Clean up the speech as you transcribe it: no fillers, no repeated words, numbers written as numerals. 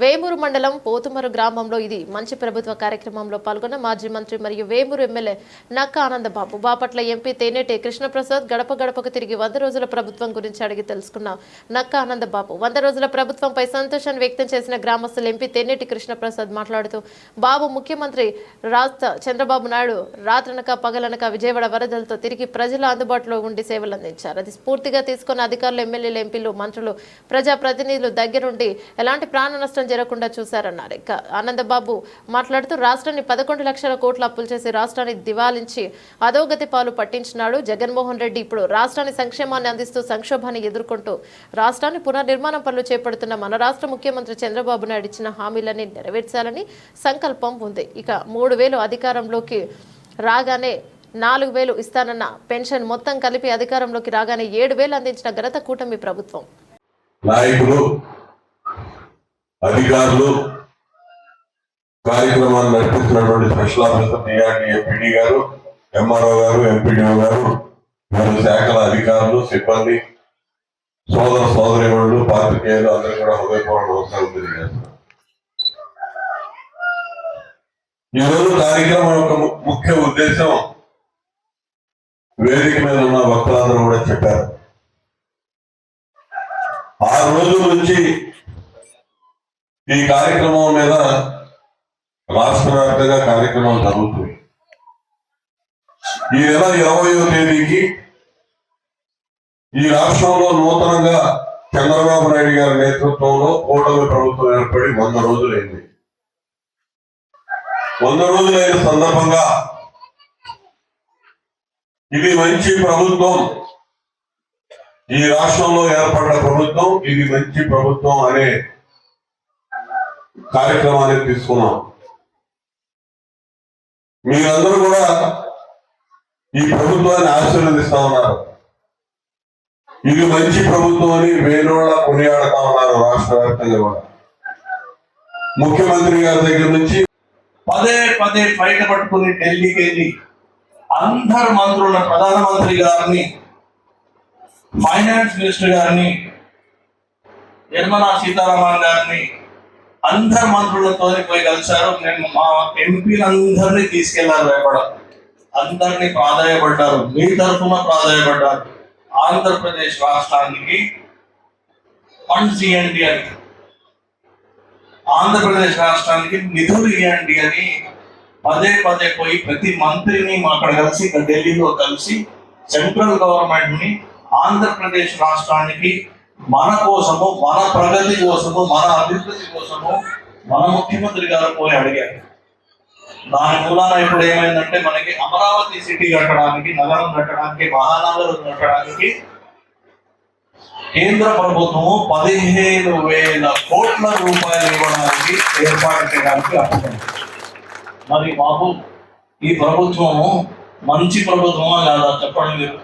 వేమూరు మండలం పోతుమరు గ్రామంలో ఇది మంచి ప్రభుత్వ కార్యక్రమంలో పాల్గొన్న మాజీ మంత్రి మరియు వేమూరు ఎమ్మెల్యే నక్క ఆనందబాబు బాపట్ల ఎంపీ తేనేటి కృష్ణప్రసాద్ గడప గడపకు తిరిగి 100 రోజుల ప్రభుత్వం గురించి అడిగి తెలుసుకున్న నక్క ఆనందబాబు 100 రోజుల ప్రభుత్వంపై సంతోషాన్ని వ్యక్తం చేసిన గ్రామస్తులు ఎంపీ తేనేటి కృష్ణప్రసాద్ మాట్లాడుతూ బాబు ముఖ్యమంత్రి చంద్రబాబు నాయుడు రాత్రనక పగలనక విజయవాడ వరదలతో తిరిగి ప్రజల అందుబాటులో ఉండి సేవలు అందించారు. అది స్ఫూర్తిగా తీసుకున్న అధికారులు ఎమ్మెల్యేలు ఎంపీలు మంత్రులు ప్రజాప్రతినిధులు దగ్గరుండి ఎలాంటి ప్రాణ నష్టం జరగకుండా చూశారన్నారు. ఇక ఆనందబాబు మాట్లాడుతూ రాష్ట్రాన్ని 11 లక్షల కోట్ల అప్పులు చేసి రాష్ట్రాన్ని దివాలించి అధోగతి పాలు పట్టించినాడు జగన్మోహన్ రెడ్డి. ఇప్పుడు రాష్ట్రాన్ని సంక్షేమాన్ని అందిస్తూ సంక్షోభాన్ని ఎదుర్కొంటూ రాష్ట్రాన్ని పునర్నిర్మాణం పనులు చేపడుతున్న మన రాష్ట్ర ముఖ్యమంత్రి చంద్రబాబు నాయుడు ఇచ్చిన హామీలన్నీ నెరవేర్చాలని సంకల్పం ఉంది. ఇక 3000 అధికారంలోకి రాగానే 4000 ఇస్తానన్న పెన్షన్ మొత్తం కలిపి అధికారంలోకి రాగానే 7000 అందించిన ఘనత కూటమి ప్రభుత్వం. అధికారులు కార్యక్రమాన్ని నడిపిస్తున్నటువంటి స్పెషల్ ఆఫీసర్ డిఆర్డీ ఎంపీడీ గారు, ఎంఆర్ఓ గారు, ఎంపీడీఓ గారు, వివిధ శాఖల అధికారులు, సిబ్బంది, సోదరులు, పాత్రికేయులు అందరూ కూడా హృదయపూర్వక నమస్కారం తెలియజేస్తున్నారు. ఈరోజు కార్యక్రమం యొక్క ముఖ్య ఉద్దేశం వేదిక మీద ఉన్న భక్తులందరూ కూడా చెప్పారు. 6 రోజుల నుంచి ఈ కార్యక్రమం మీద రాష్ట్ర వ్యాప్తంగా కార్యక్రమాలు జరుగుతుంది. ఈ నెల 20వ తేదీకి ఈ రాష్ట్రంలో నూతనంగా చంద్రబాబు నాయుడు గారి నేతృత్వంలో కూటమి ప్రభుత్వం ఏర్పడి 100 రోజులైంది. 100 రోజులైన సందర్భంగా ఇది మంచి ప్రభుత్వం, ఈ రాష్ట్రంలో ఏర్పడ్డ ప్రభుత్వం, ఇది మంచి ప్రభుత్వం అనే కార్యక్రమాన్ని తీసుకున్నాం. మీరందరూ కూడా ఈ ప్రభుత్వాన్ని ఆశీర్వదిస్తా ఉన్నారు. ఇది మంచి ప్రభుత్వం అని వేణోళ్ళ కొనియాడుతా ఉన్నారు. రాష్ట్ర వ్యాప్తంగా కూడా ముఖ్యమంత్రి గారి దగ్గర నుంచి పదే బయట పట్టుకుని ఢిల్లీకి వెళ్ళి అందరు మంత్రుల, ప్రధానమంత్రి గారిని, ఫైనాన్స్ మినిస్టర్ గారిని, నిర్మలా సీతారామన్ గారిని, అందరు మంత్రులతో పోయి కలిశారు. నేను మా ఎంపీలందరినీ తీసుకెళ్లారు. అందరినీ ప్రాధాయపడ్డారు, మీ తరఫున ప్రాధాయపడ్డారు. ఆంధ్రప్రదేశ్ రాష్ట్రానికి ఫండ్స్ ఇవ్వండి అని, ఆంధ్రప్రదేశ్ రాష్ట్రానికి నిధులు ఇవ్వండి అని పదే పోయి ప్రతి మంత్రిని అక్కడ కలిసి, ఢిల్లీలో కలిసి సెంట్రల్ గవర్నమెంట్ ని ఆంధ్రప్రదేశ్ రాష్ట్రానికి మన కోసము, మన ప్రగతి కోసము, మన అభివృద్ధి కోసము మన ముఖ్యమంత్రి గారు పోయి అడిగారు. దాని మూలాన ఇప్పుడు ఏమైందంటే మనకి అమరావతి సిటీ కట్టడానికి, నగరం కట్టడానికి, మహానగరం కట్టడానికి కేంద్ర ప్రభుత్వము 15,000 కోట్ల రూపాయలు ఇవ్వడానికి ఏర్పాటు చేయడానికి అప్పుకుంది. మరి బాబు, ఈ ప్రభుత్వము మంచి ప్రభుత్వమా కాదా చెప్పండి మీరు.